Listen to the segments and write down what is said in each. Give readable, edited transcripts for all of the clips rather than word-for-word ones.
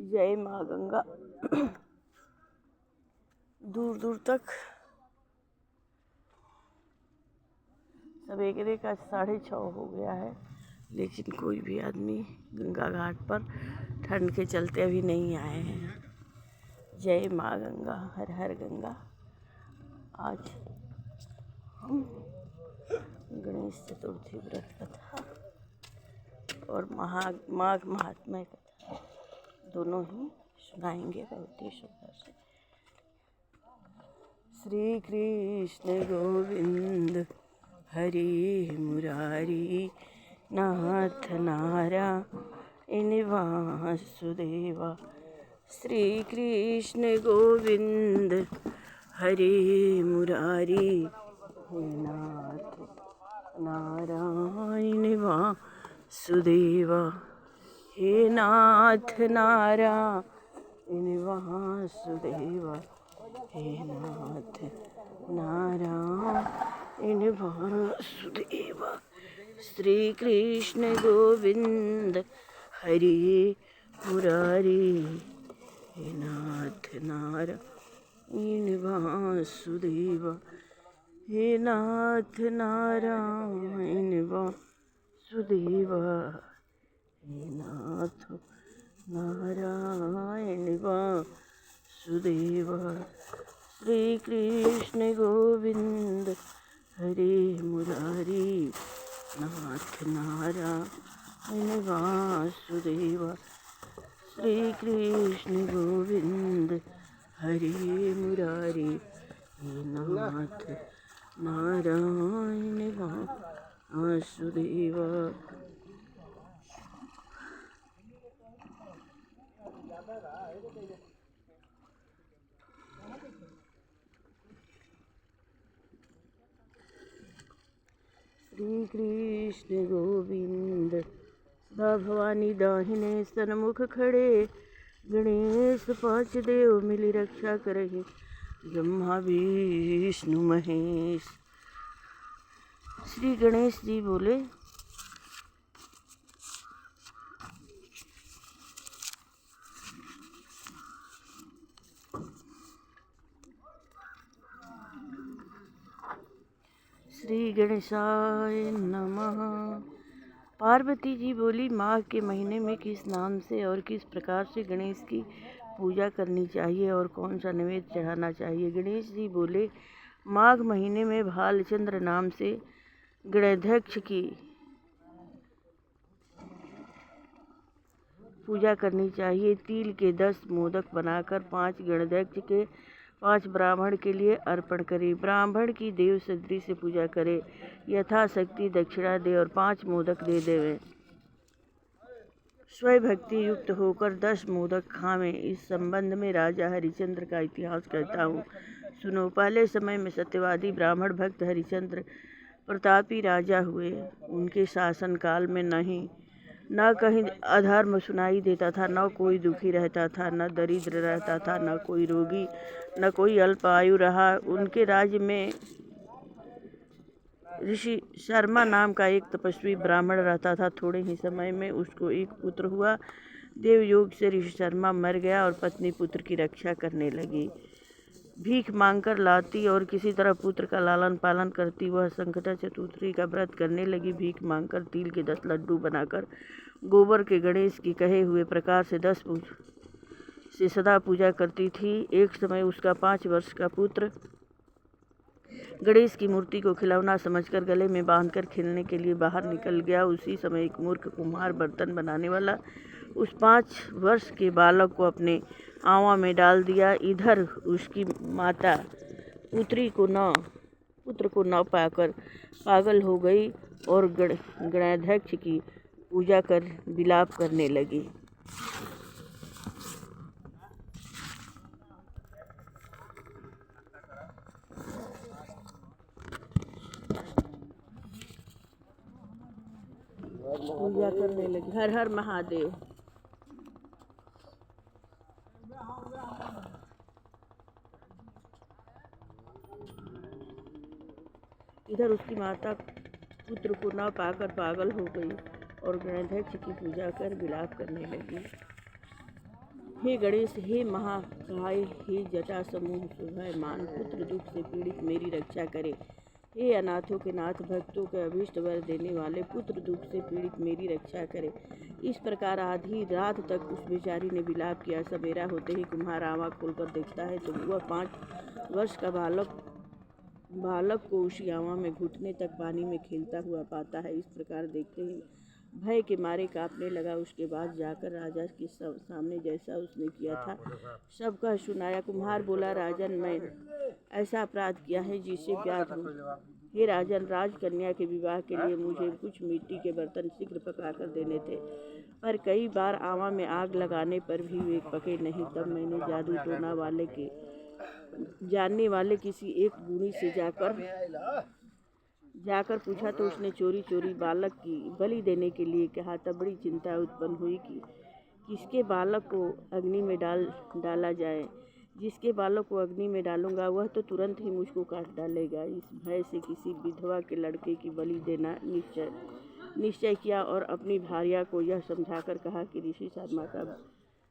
जय माँ गंगा। दूर दूर तक सवेरे का 6:30 हो गया है, लेकिन कोई भी आदमी गंगा घाट पर ठंड के चलते अभी नहीं आए हैं। जय माँ गंगा, हर हर गंगा। आज हम गणेश चतुर्थी व्रत कथा और माघ महात्म्य कथा दोनों ही सुनाएंगे बहुत ही सुंदर से। श्री कृष्ण गोविंद हरि मुरारी, नाथ नारायण वासुदेवा। श्री कृष्ण गोविंद हरि मुरारी, नाथ नारायण वासुदेवा। हे नाथ नारायण वासुदेवा, हे नाथ नारायण वासुदेवा। श्री कृष्ण गोविंद हरि मुरारी, हे नाथ नारायण वासुदेवा, हे नाथ नारायण वासुदेवा, हे नाथ नारायण वासुदेवा। श्री कृष्ण गोविंद हरि मुरारी, नाथ नारायण वासुदेवा। श्री कृष्ण गोविंद हरि मुरारी, नाथ नारायण वासुदेवा। श्री कृष्ण गोविंद। सदा भवानी दाहिने सन्मुख खड़े, गणेश 5 देव मिली रक्षा करहि। ब्रह्मा विष्णु महेश। श्री गणेश जी बोले, श्री गणेशाय नमः। पार्वती जी बोली, माघ के महीने में किस नाम से और किस प्रकार से गणेश की पूजा करनी चाहिए और कौन सा नैवेद्य चढ़ाना चाहिए। गणेश जी बोले, माघ महीने में भालचंद्र नाम से गणाध्यक्ष की पूजा करनी चाहिए। तिल के 10 मोदक बनाकर 5 गणाध्यक्ष के 5 ब्राह्मण के लिए अर्पण करें। ब्राह्मण की देव सदृश से पूजा करें, यथाशक्ति दक्षिणा दे और 5 मोदक दे देवें। स्वयं भक्ति युक्त होकर 10 मोदक खावें। इस संबंध में राजा हरिश्चंद्र का इतिहास कहता हूँ, सुनो। पहले समय में सत्यवादी ब्राह्मण भक्त हरिश्चंद्र प्रतापी राजा हुए। उनके शासन काल में न कहीं अधर्म सुनाई देता था, न कोई दुखी रहता था, न दरिद्र रहता था, न कोई रोगी, न कोई अल्प आयु रहा। उनके राज्य में ऋषि शर्मा नाम का एक तपस्वी ब्राह्मण रहता था। थोड़े ही समय में उसको एक पुत्र हुआ। देवयोग से ऋषि शर्मा मर गया और पत्नी पुत्र की रक्षा करने लगी। भीख मांगकर लाती और किसी तरह पुत्र का लालन पालन करती। वह संकटा चतुर्थी का व्रत करने लगी। भीख मांगकर तिल के 10 लड्डू बनाकर गोबर के गणेश की कहे हुए प्रकार से 10 से सदा पूजा करती थी। एक समय उसका 5 वर्ष का पुत्र गणेश की मूर्ति को खिलौना समझकर गले में बांधकर खेलने के लिए बाहर निकल गया। उसी समय एक मूर्ख कुम्हार बर्तन बनाने वाला उस 5 वर्ष के बालक को अपने आंवा में डाल दिया। इधर उसकी माता पुत्र को न पाकर पागल हो गई और गणाध्यक्ष की पूजा कर विलाप करने लगी। हर हर महादेव। इधर उसकी माता पुत्र को न पाकर पागल हो गई और गणाध्यक्ष की पूजा कर विलाप करने लगी। हे गणेश, हे महाकाय, हे जटा समूह शोभायमान, पुत्र दुख से पीड़ित मेरी रक्षा करे। हे अनाथों के नाथ, भक्तों के अभीष्ट वर देने वाले, पुत्र दुख से पीड़ित मेरी रक्षा करे। इस प्रकार आधी रात तक उस बेचारी ने विलाप किया। सवेरा होते ही कुम्हार आँख खोलकर देखता है तो वह 5 वर्ष का बालक को उसी आवा में घुटने तक पानी में खेलता हुआ पाता है। इस प्रकार देखते ही भय के मारे कांपने लगा। उसके बाद जाकर राजा के सामने जैसा उसने किया था सब कह सुनाया। कुम्हार बोला, राजन, मैं ऐसा अपराध किया है जिससे व्याध हूँ। हे राजन, राजकन्या के विवाह के लिए मुझे कुछ मिट्टी के बर्तन शीघ्र पकाकर देने थे, पर कई बार आवा में आग लगाने पर भी वे पके नहीं। तब मैंने जादू टोना जानने वाले किसी एक गुणी से जाकर पूछा तो उसने चोरी चोरी बालक की बलि देने के लिए कहा। तब बड़ी चिंता उत्पन्न हुई कि किसके बालक को अग्नि में डाला जाए। जिसके बालक को अग्नि में डालूंगा वह तो तुरंत ही मुझको काट डालेगा। इस भय से किसी विधवा के लड़के की बलि देना निश्चय किया और अपनी भार्या को यह समझाकर कहा कि ऋषि शर्मा का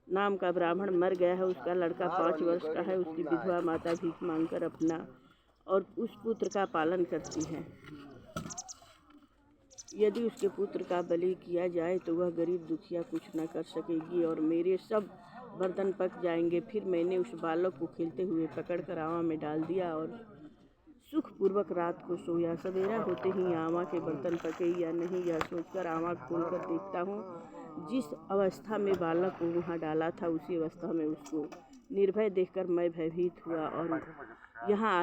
नाम का ब्राह्मण मर गया है। उसका लड़का 5 वर्ष का है। उसकी विधवा माता भीख मांगकर अपना और उस पुत्र का पालन करती है। यदि उसके पुत्र का बलि किया जाए तो वह गरीब दुखिया कुछ न कर सकेगी और मेरे सब बर्तन पक जाएंगे। फिर मैंने उस बालक को खेलते हुए पकड़कर आवा में डाल दिया और सुखपूर्वक रात को सोया। सवेरा होते ही आवा के बर्तन पके या नहीं यह सोचकर आवा खोलकर देखता हूँ। जिस अवस्था में बालक को वहाँ डाला था उसी अवस्था में उसको निर्भय देखकर मैं भयभीत हुआ और यहाँ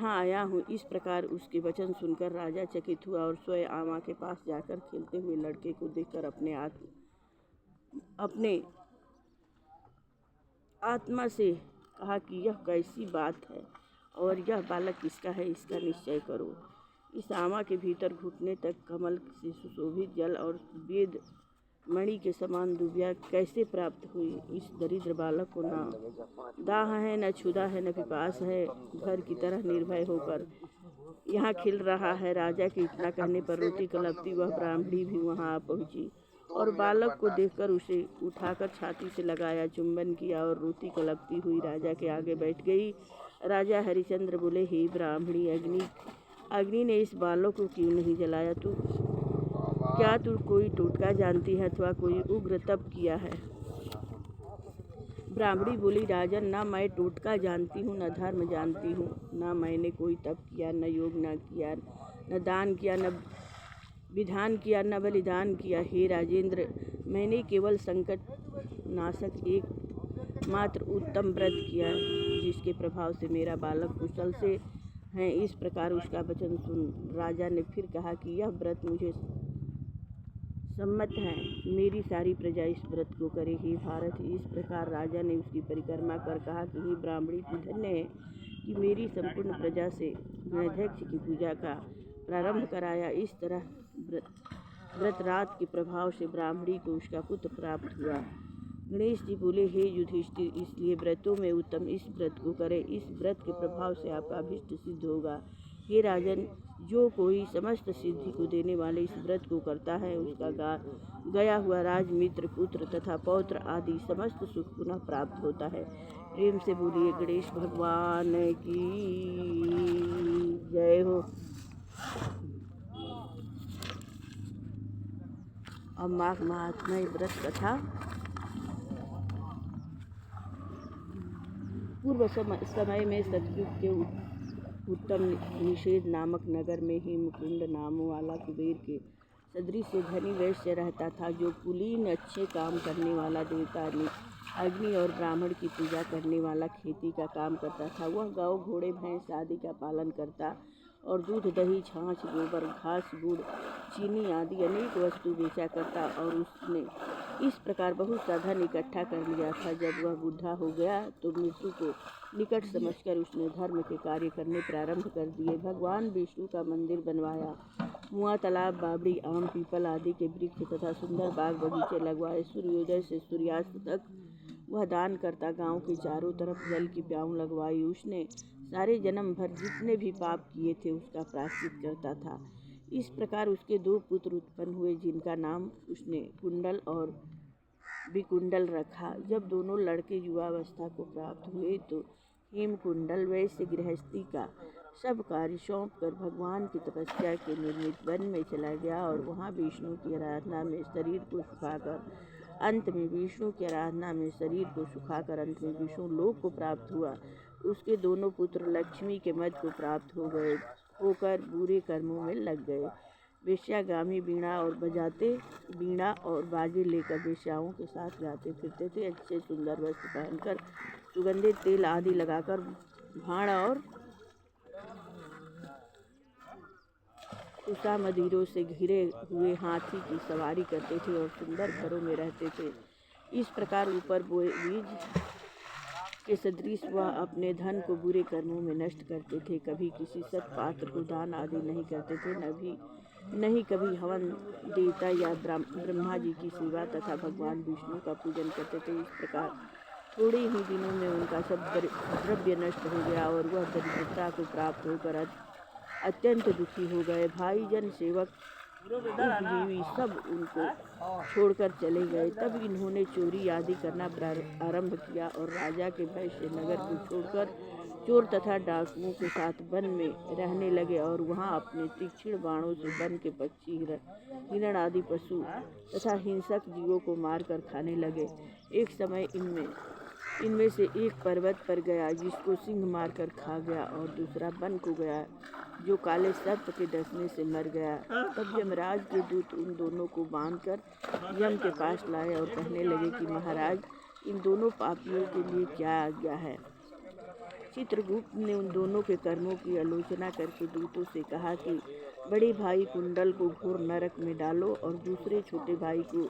आया हूँ। इस प्रकार उसके वचन सुनकर राजा चकित हुआ और स्वयं आमा के पास जाकर खेलते हुए लड़के को देखकर अपने आत्मा से कहा कि यह कैसी बात है और यह बालक किसका है, इसका निश्चय करो। इस आमा के भीतर घुटने तक कमल से सुशोभित जल और वेद मणि के समान दुबिया कैसे प्राप्त हुई। इस दरिद्र बालक को न दाह है, न क्षुधा है, न पिपास है। घर की तरह निर्भय होकर यहाँ खिल रहा है। राजा के इतना कहने पर रोती कलपती वह ब्राह्मणी भी वहाँ आ पहुँची और बालक को देखकर उसे उठाकर छाती से लगाया, चुंबन किया और रोती कलपती हुई राजा के आगे बैठ गई। राजा हरिश्चंद्र बोले, हे ब्राह्मणी, अग्नि ने इस बालक को क्यों नहीं जलाया? क्या तू कोई टोटका जानती है अथवा कोई उग्र तप किया है? ब्राह्मणी बोली, राजन, न मैं टोटका जानती हूँ, न धर्म जानती हूँ, न मैंने कोई तप किया, न योग न किया, न दान किया, न विधान किया, न बलिदान किया। हे राजेंद्र, मैंने केवल संकट नाशक एक मात्र उत्तम व्रत किया जिसके प्रभाव से मेरा बालक कुशल से है। इस प्रकार उसका वचन सुन राजा ने फिर कहा कि यह व्रत मुझे सम्मत है, मेरी सारी प्रजा इस व्रत को करे। हे भारत, इस प्रकार राजा ने उसकी परिक्रमा कर कहा कि हे ब्राह्मणी, तू धन्य है कि मेरी संपूर्ण प्रजा से गणाध्यक्ष की पूजा का प्रारंभ कराया। इस तरह व्रत रात के प्रभाव से ब्राह्मणी को उसका पुत्र प्राप्त हुआ। गणेश जी बोले, हे युधिष्ठिर, इसलिए व्रतों में उत्तम इस व्रत को करे। इस व्रत के प्रभाव से आपका अभीष्ट सिद्ध होगा। हे राजन, जो कोई समस्त सिद्धि को देने वाले इस व्रत को करता है उसका गया हुआ राजमित्र, पुत्र तथा पौत्र आदि समस्त सुख पुनः प्राप्त होता है। प्रेम से बोलिए गणेश भगवान की जय हो। अब माघ महात्म्य व्रत कथा। पूर्व समय में सतयुग के उत्तम निषेध नामक नगर में ही मुकुंद नाम वाला कुबेर के सदृश धनी वैश्य रहता था, जो कुलीन अच्छे काम करने वाला, देवता अग्नि और ब्राह्मण की पूजा करने वाला, खेती का काम करता था। वह गौ, घोड़े, भैंस आदि का पालन करता और दूध, दही, छाछ, गोबर, घास, गुड़, चीनी आदि अनेक वस्तु बेचा करता और उसने इस प्रकार बहुत सा धन इकट्ठा कर लिया था। जब वह बूढ़ा हो गया तो मृत्यु को निकट समझकर उसने धर्म के कार्य करने प्रारंभ कर दिए। भगवान विष्णु का मंदिर बनवाया, कुआं, तालाब, बावड़ी, आम, पीपल आदि के वृक्ष तथा सुंदर बाग बगीचे लगवाए। सूर्योदय से सूर्यास्त तक वह दान करता, गांव के चारों तरफ जल की प्याऊ लगवाई। उसने सारे जन्म भर जितने भी पाप किए थे उसका प्रायश्चित करता था। इस प्रकार उसके 2 पुत्र उत्पन्न हुए जिनका नाम उसने कुंडल और विकुंडल रखा। जब दोनों लड़के युवावस्था को प्राप्त हुए तो हेमकुंडल वैश्य गृहस्थी का सब कार्य सौंप कर भगवान की तपस्या के निर्मित वन में चला गया और वहाँ विष्णु की आराधना में शरीर को सुखाकर अंत में विष्णु लोक को प्राप्त हुआ। उसके दोनों पुत्र लक्ष्मी के मद को प्राप्त होकर बुरे कर्मों में लग गए। वेश्यागामी वीणा और बाजे लेकर वेश्याओं के साथ गाते फिरते थे। अच्छे सुंदर वस्त्र पहनकर सुगंधित तेल आदि लगाकर भाण और उषा मदिरों से घिरे हुए हाथी की सवारी करते थे और सुंदर घरों में रहते थे। इस प्रकार ऊपर बोए बीज के सदृश वह अपने धन को बुरे कर्मों में नष्ट करते थे। कभी किसी सत्पात्र को दान आदि नहीं करते थे, नहीं कभी हवन देवता या ब्रह्मा जी की सेवा तथा भगवान विष्णु का पूजन करते थे। इस प्रकार थोड़े ही दिनों में उनका सब द्रव्य नष्ट हो गया और वह दरिद्रता को प्राप्त होकर अत्यंत दुखी हो गए। भाई जन सेवक उपजीवी सब उनको छोड़कर चले गए। तब इन्होंने चोरी आदि करना आरंभ किया और राजा के भय से नगर को छोड़कर चोर तथा डाकुओं के साथ वन में रहने लगे और वहां अपने तीक्ष्ण बाणों से वन के पक्षी, हिरण आदि पशु तथा हिंसक जीवों को मारकर खाने लगे। एक समय इनमें से एक पर्वत पर गया जिसको सिंह मारकर खा गया और दूसरा वन को गया जो काले सर्प के डसने से मर गया। तब यमराज के दूत उन दोनों को बांधकर यम के पास लाए और कहने लगे कि महाराज, इन दोनों पापियों के लिए क्या आज्ञा है। चित्रगुप्त ने उन दोनों के कर्मों की आलोचना करके दूतों से कहा कि बड़े भाई कुंडल को घोर नरक में डालो और दूसरे छोटे भाई को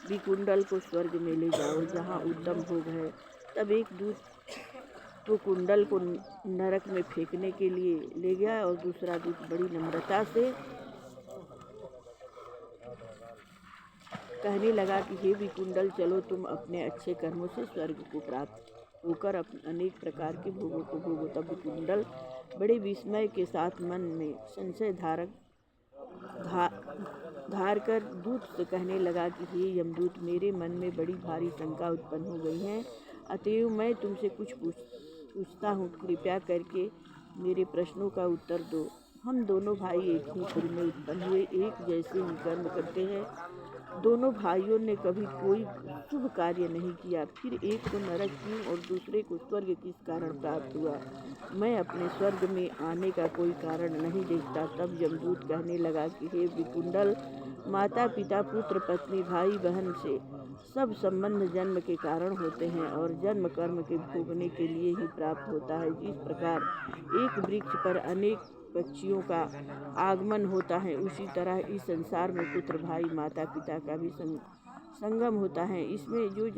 विकुंडल को स्वर्ग में ले जाओ जहाँ उत्तम भोग है। तब एक दूत तो कुंडल को नरक में फेंकने के लिए ले गया और दूसरा दूत बड़ी नम्रता से कहने लगा कि हे विकुंडल, चलो तुम अपने अच्छे कर्मों से स्वर्ग को प्राप्त होकर अनेक प्रकार के भोगों को भोगो। तब विकुंडल बड़े विस्मय के साथ मन में संशय धार कर दूत से कहने लगा कि हे यमदूत, मेरे मन में बड़ी भारी शंका उत्पन्न हो गई है, अतएव मैं तुमसे कुछ पूछता हूँ। कृपया करके मेरे प्रश्नों का उत्तर दो। हम दोनों भाई एक ही कुल में उत्पन्न हुए, एक जैसे ही कर्म करते हैं। दोनों भाइयों ने कभी कोई शुभ कार्य नहीं किया, फिर एक को नरक क्यों और दूसरे को स्वर्ग किस कारण प्राप्त हुआ? मैं अपने स्वर्ग में आने का कोई कारण नहीं देखता। तब यमदूत कहने लगा कि हे विकुंडल, माता पिता पुत्र पत्नी भाई बहन से सब संबंध जन्म के कारण होते हैं और जन्म कर्म के भोगने के लिए ही प्राप्त होता है। जिस प्रकार एक वृक्ष पर अनेक पक्षियों का आगमन होता है, उसी तरह इस संसार में पुत्र भाई माता पिता का भी संगम होता है। इसमें जो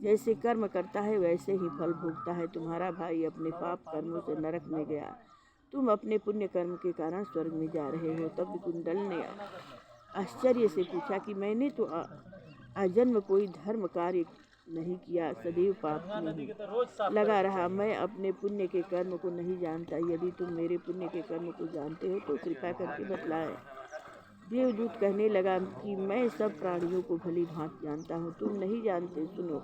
जैसे कर्म करता है वैसे ही फल भोगता है। तुम्हारा भाई अपने पाप कर्मों से नरक में गया, तुम अपने पुण्य कर्म के कारण स्वर्ग में जा रहे हो। तब विकुंडल ने आश्चर्य से पूछा कि मैंने तो आजन्म कोई धर्म कार्य नहीं किया, सदैव पाप में ही लगा रहा। मैं अपने पुण्य के कर्म को नहीं जानता। यदि तुम मेरे पुण्य के कर्म को जानते हो तो कृपा करके बतलाएं। देवदूत कहने लगा कि मैं सब प्राणियों को भली भांति जानता हूँ, तुम नहीं जानते। सुनो,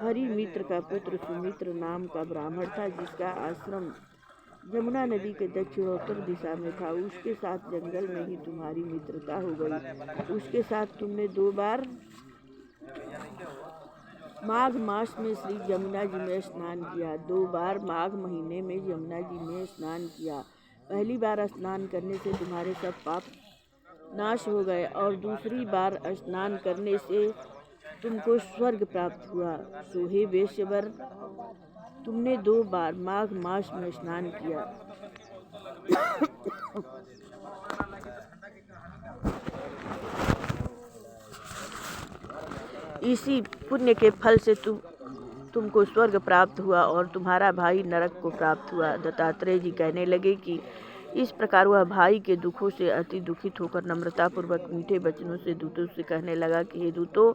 हरिमित्र का पुत्र सुमित्र नाम का ब्राह्मण था, जिसका आश्रम यमुना नदी के दक्षिणोत्तर दिशा में था। उसके साथ जंगल में ही तुम्हारी मित्रता हो गई। उसके साथ तुमने 2 बार माघ मास में श्री यमुना जी में स्नान किया। 2 बार माघ महीने में यमुना जी में स्नान किया। पहली बार स्नान करने से तुम्हारे सब पाप नाश हो गए और दूसरी बार स्नान करने से तुमको स्वर्ग प्राप्त हुआ। सो हे वेश्यवर, तुमने 2 बार माघ मास में स्नान किया। इसी पुण्य के फल से तुमको स्वर्ग प्राप्त हुआ और तुम्हारा भाई नरक को प्राप्त हुआ। दत्तात्रेय जी कहने लगे कि इस प्रकार वह भाई के दुखों से अति दुखित होकर नम्रतापूर्वक मीठे वचनों से दूतों से कहने लगा कि हे दूतों,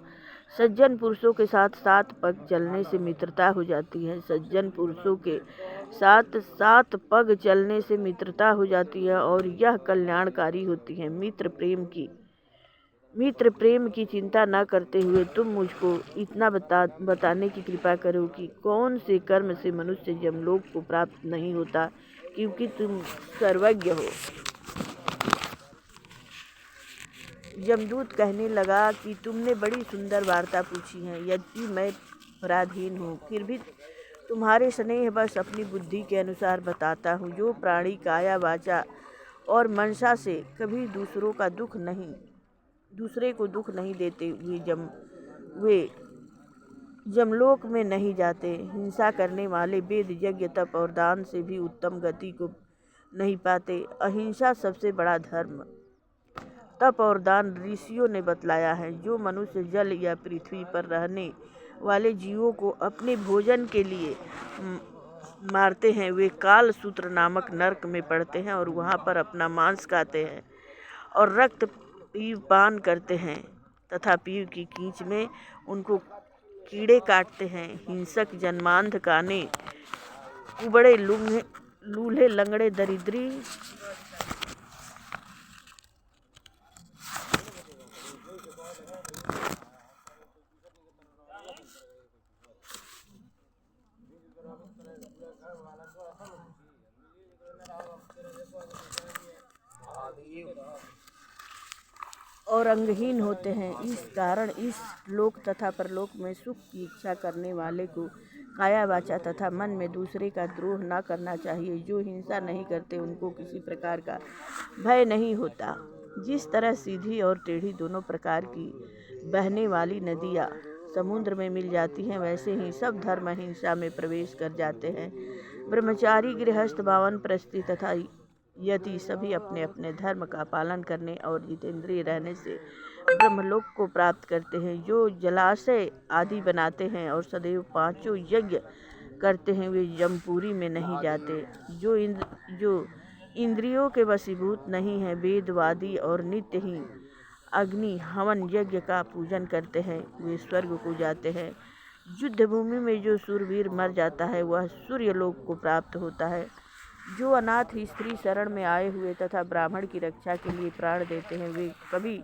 सज्जन पुरुषों के साथ 7 पग चलने से मित्रता हो जाती है। सज्जन पुरुषों के साथ 7 पग चलने से मित्रता हो जाती है और यह कल्याणकारी होती है। मित्र प्रेम की मित्र प्रेम की चिंता न करते हुए तुम मुझको इतना बताने की कृपा करो कि कौन से कर्म से मनुष्य यमलोक को प्राप्त नहीं होता, क्योंकि तुम सर्वज्ञ हो। यमदूत कहने लगा कि तुमने बड़ी सुंदर वार्ता पूछी है। यद्यपि मैं पराधीन हूँ, फिर भी तुम्हारे स्नेह बस अपनी बुद्धि के अनुसार बताता हूँ। जो प्राणी काया वाचा और मनसा से कभी दूसरे को दुख नहीं देते वे जमलोक में नहीं जाते। हिंसा करने वाले वेद, यज्ञ, तप और दान से भी उत्तम गति को नहीं पाते। अहिंसा सबसे बड़ा धर्म, तप और दान ऋषियों ने बतलाया है। जो मनुष्य जल या पृथ्वी पर रहने वाले जीवों को अपने भोजन के लिए मारते हैं, वे काल सूत्र नामक नरक में पड़ते हैं और वहाँ पर अपना मांस खाते हैं और रक्त पीव पान करते हैं तथा पीव की कीच में उनको कीड़े काटते हैं। हिंसक, जन्मांध, काने, कुबड़े, लूल्हे, लंगड़े, दरिद्री, और अंगहीन होते हैं। इस कारण इस लोक तथा परलोक में सुख की इच्छा करने वाले को काया, वाचा तथा मन में दूसरे का द्रोह न करना चाहिए। जो हिंसा नहीं करते उनको किसी प्रकार का भय नहीं होता। जिस तरह सीधी और टेढ़ी दोनों प्रकार की बहने वाली नदियाँ समुद्र में मिल जाती हैं, वैसे ही सब धर्म हिंसा में प्रवेश कर जाते हैं। ब्रह्मचारी, गृहस्थ, वानप्रस्थी तथा यति सभी अपने अपने धर्म का पालन करने और जितेंद्रिय रहने से ब्रह्मलोक को प्राप्त करते हैं। जो जलाशय आदि बनाते हैं और सदैव 5 यज्ञ करते हैं, वे जमपुरी में नहीं जाते। जो इंद्रियों के वशीभूत नहीं है, वेदवादी और नित्य ही अग्नि, हवन, यज्ञ का पूजन करते हैं, वे स्वर्ग को जाते हैं। युद्ध भूमि में जो सूरवीर मर जाता है, वह सूर्यलोक को प्राप्त होता है। जो अनाथ स्त्री शरण में आए हुए तथा ब्राह्मण की रक्षा के लिए प्राण देते हैं, वे कभी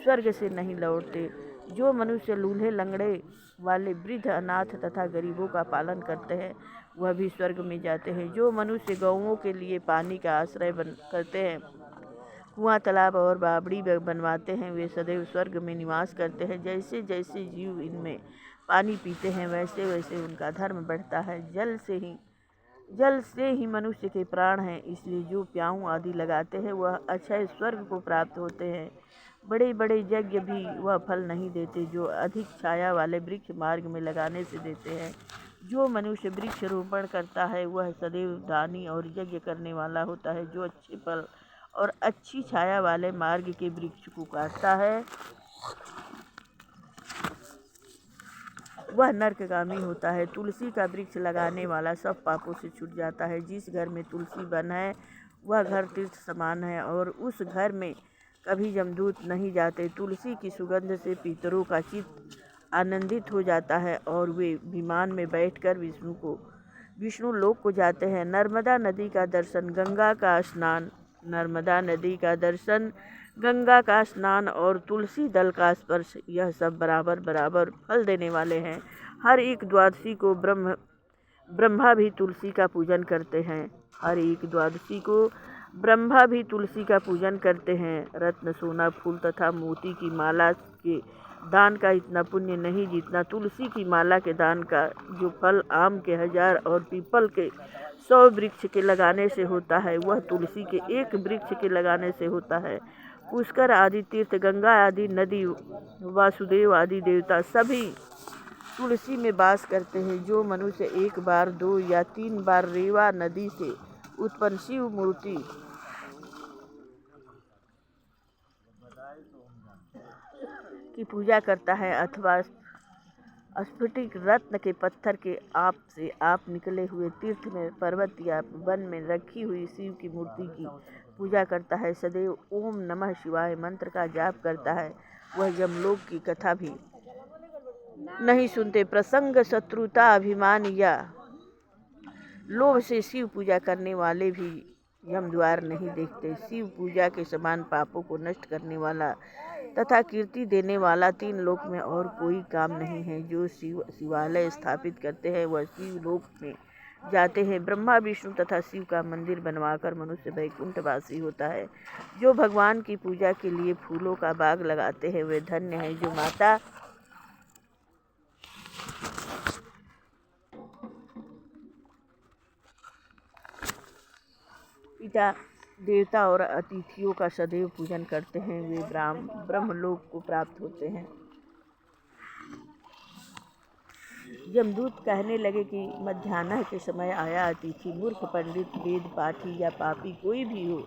स्वर्ग से नहीं लौटते। जो मनुष्य लूल्हे, लंगड़े वाले, वृद्ध, अनाथ तथा गरीबों का पालन करते हैं, वह भी स्वर्ग में जाते हैं। जो मनुष्य गौओं के लिए पानी का आश्रय करते हैं, कुआं, तालाब और बावड़ी बनवाते हैं, वे सदैव स्वर्ग में निवास करते हैं। जैसे जैसे जीव इनमें पानी पीते हैं, वैसे वैसे उनका धर्म बढ़ता है। जल से ही मनुष्य के प्राण हैं, इसलिए जो प्याऊ आदि लगाते हैं, वह अक्षय स्वर्ग को प्राप्त होते हैं। बड़े बड़े यज्ञ भी वह फल नहीं देते जो अधिक छाया वाले वृक्ष मार्ग में लगाने से देते हैं। जो मनुष्य वृक्ष रोपण करता है, वह सदैव दानी और यज्ञ करने वाला होता है। जो अच्छे फल और अच्छी छाया वाले मार्ग के वृक्ष को काटता है, वह नरकगामी होता है। तुलसी का वृक्ष लगाने वाला सब पापों से छूट जाता है। जिस घर में तुलसी वन है, वह घर तीर्थ समान है और उस घर में कभी यमदूत नहीं जाते। तुलसी की सुगंध से पितरों का चित्त आनंदित हो जाता है और वे विमान में बैठकर विष्णु लोक को जाते हैं। नर्मदा नदी का दर्शन, गंगा का स्नान, नर्मदा नदी का दर्शन, गंगा का स्नान और तुलसी दल का स्पर्श, यह सब बराबर बराबर फल देने वाले हैं। हर एक द्वादशी को ब्रह्मा भी तुलसी का पूजन करते हैं। हर एक द्वादशी को ब्रह्मा भी तुलसी का पूजन करते हैं। रत्न, सोना, फूल तथा मोती की माला के दान का इतना पुण्य नहीं जितना तुलसी की माला के दान का। जो फल आम के 1000 और पीपल के 100 वृक्ष के लगाने से होता है, वह तुलसी के 1 वृक्ष के लगाने से होता है। पुष्कर आदि तीर्थ, गंगा आदि नदी, वासुदेव आदि देवता सभी तुलसी में वास करते हैं। जो मनुष्य 1 बार, 2 या 3 बार रेवा नदी से उत्पन्न शिव मूर्ति की पूजा करता है अथवा स्फटिक रत्न के पत्थर के आप निकले हुए तीर्थ में, पर्वत या वन में रखी हुई शिव की मूर्ति की पूजा करता है, सदैव ओम नमः शिवाय मंत्र का जाप करता है, वह यमलोक की कथा भी नहीं सुनते। प्रसंग, शत्रुता, अभिमान या लोभ से शिव पूजा करने वाले भी यम द्वार नहीं देखते। शिव पूजा के समान पापों को नष्ट करने वाला तथा कीर्ति देने वाला 3 लोक में और कोई काम नहीं है। जो शिवालय स्थापित करते हैं वह शिव लोक में जाते हैं। ब्रह्मा विष्णु तथा शिव का मंदिर बनवाकर मनुष्य वैकुंठवासी होता है। जो भगवान की पूजा के लिए फूलों का बाग लगाते हैं वे धन्य हैं। जो माता पिता देवता और अतिथियों का सदैव पूजन करते हैं वे ब्रह्मलोक को प्राप्त होते हैं। यमदूत कहने लगे कि मध्याह्न के समय आया अतिथि मूर्ख, पंडित, वेद पाठी या पापी कोई भी हो,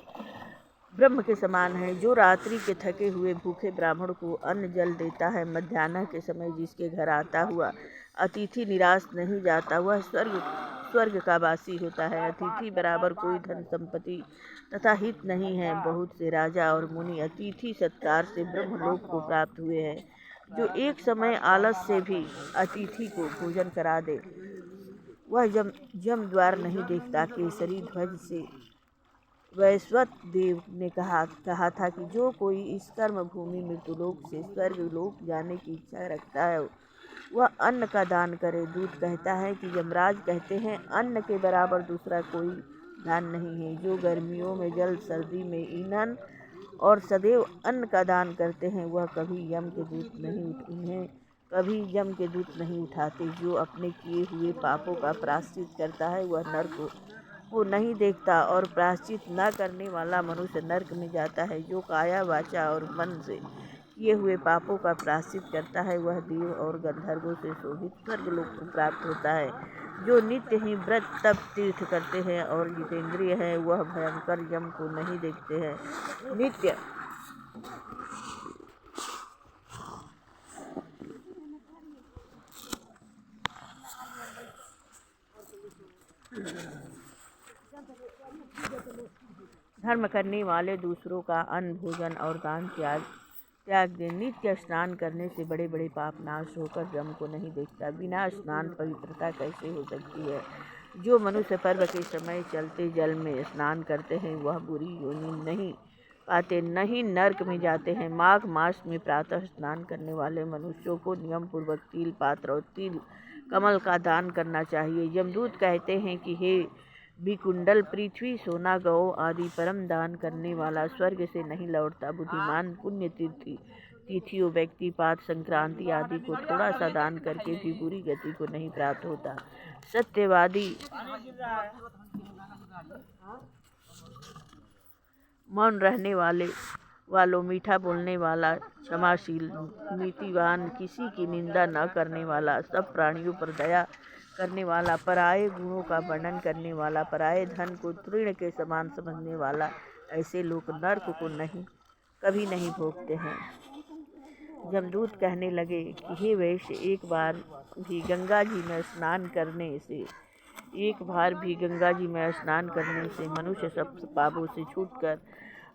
ब्रह्म के समान है। जो रात्रि के थके हुए भूखे ब्राह्मण को अन्न जल देता है, मध्याह्न के समय जिसके घर आता हुआ अतिथि निराश नहीं जाता, वह स्वर्ग का वासी होता है। अतिथि बराबर कोई धन संपत्ति तथा हित नहीं है। बहुत से राजा और मुनि अतिथि सत्कार से ब्रह्मलोक को प्राप्त हुए हैं। जो एक समय आलस से भी अतिथि को भोजन करा दे वह जम द्वार नहीं देखता। केसरी ध्वज से वैश्वत देव ने कहा था कि जो कोई इस कर्म भूमि मृत्युलोक से स्वर्ग लोक जाने की इच्छा रखता है वह अन्न का दान करे। दूत कहता है कि यमराज कहते हैं अन्न के बराबर दूसरा कोई दान नहीं है। जो गर्मियों में जल, सर्दी में ईंधन और सदैव अन्न का दान करते हैं वह कभी यम के दूत नहीं उठाते। जो अपने किए हुए पापों का प्रायश्चित करता है वह नरक को नहीं देखता और प्रायश्चित न करने वाला मनुष्य नरक में जाता है। जो काया, वाचा और मन से किए हुए पापों का प्रायश्चित करता है वह देव और गंधर्वों से शोभित स्वर्गलोक को प्राप्त होता है। जो नित्य ही व्रत तप तीर्थ करते हैं और जितेंद्रिय हैं वह भयंकर यम को नहीं देखते हैं। नित्य धर्म करने वाले दूसरों का अन्न, भोजन और दान त्याग दे। नित्य स्नान करने से बड़े बड़े पाप नाश होकर यम को नहीं देखता। बिना स्नान पवित्रता कैसे हो सकती है। जो मनुष्य पर्व के समय चलते जल में स्नान करते हैं वह बुरी योनि नहीं पाते, नहीं नरक में जाते हैं। माघ मास में प्रातः स्नान करने वाले मनुष्यों को नियम पूर्वक तिल पात्र और तिल कमल का दान करना चाहिए। यमदूत कहते हैं कि हे विकुंडल, पृथ्वी, सोना, गौ आदि परम दान करने वाला स्वर्ग से नहीं लौटता। बुद्धिमान पुण्य तिथियों, व्यक्तिपात, संक्रांति आदि को थोड़ा सा दान करके भी बुरी गति को नहीं प्राप्त होता। सत्यवादी, मौन रहने वालों, मीठा बोलने वाला, क्षमाशील, नीतिवान, किसी की निंदा न करने वाला, सब प्राणियों पर दया करने वाला, पराये गुणों का वर्णन करने वाला, पराये धन को तृण के समान समझने वाला, ऐसे लोग नरक को कभी नहीं भोगते हैं। यमदूत कहने लगे कि हे वैश्य, एक बार भी गंगा जी में स्नान करने से मनुष्य सब पापों से छूटकर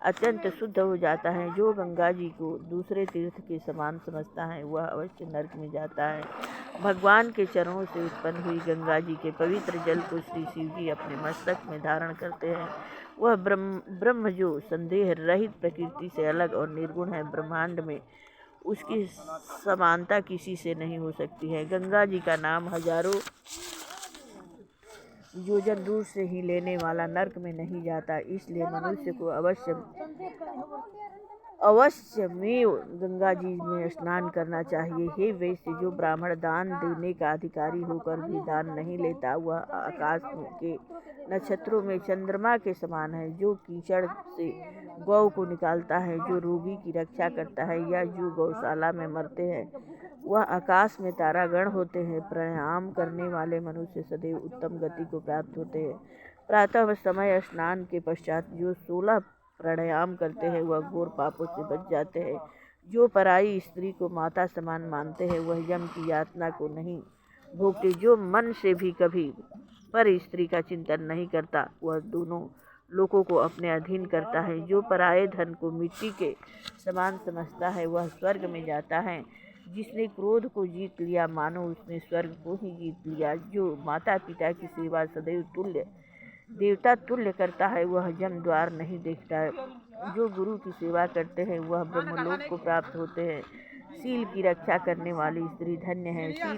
अत्यंत शुद्ध हो जाता है। जो गंगा जी को दूसरे तीर्थ के समान समझता है वह अवश्य नरक में जाता है। भगवान के चरणों से उत्पन्न हुई गंगा जी के पवित्र जल को श्री शिव जी अपने मस्तक में धारण करते हैं। वह ब्रह्म जो संदेह रहित प्रकृति से अलग और निर्गुण है, ब्रह्मांड में उसकी समानता किसी से नहीं हो सकती है। गंगा जी का नाम हजारों योजन दूर से ही लेने वाला नरक में नहीं जाता। इसलिए मनुष्य को अवश्य में गंगा जी में स्नान करना चाहिए। हे वैश्य, जो ब्राह्मण दान देने का अधिकारी होकर भी दान नहीं लेता वह आकाश के नक्षत्रों में चंद्रमा के समान है। जो कीचड़ से गौ को निकालता है, जो रोगी की रक्षा करता है या जो गौशाला में मरते हैं वह आकाश में तारागण होते हैं। प्राणायाम करने वाले मनुष्य सदैव उत्तम गति को प्राप्त होते हैं। प्रातः समय स्नान के पश्चात जो 16 प्राणायाम करते हैं वह घोर पापों से बच जाते हैं। जो पराई स्त्री को माता समान मानते हैं वह यम की यातना को नहीं भोगते। जो मन से भी कभी पर स्त्री का चिंतन नहीं करता वह दोनों लोगों को अपने अधीन करता है। जो पराये धन को मिट्टी के समान समझता है वह स्वर्ग में जाता है। जिसने क्रोध को जीत लिया मानो उसने स्वर्ग को ही जीत लिया। जो माता पिता की सेवा सदैव देवता तुल्य करता है वह यम द्वार नहीं देखता। जो गुरु की सेवा करते हैं वह ब्रह्मलोक को प्राप्त होते हैं। शील की रक्षा करने वाली स्त्री धन्य है। शील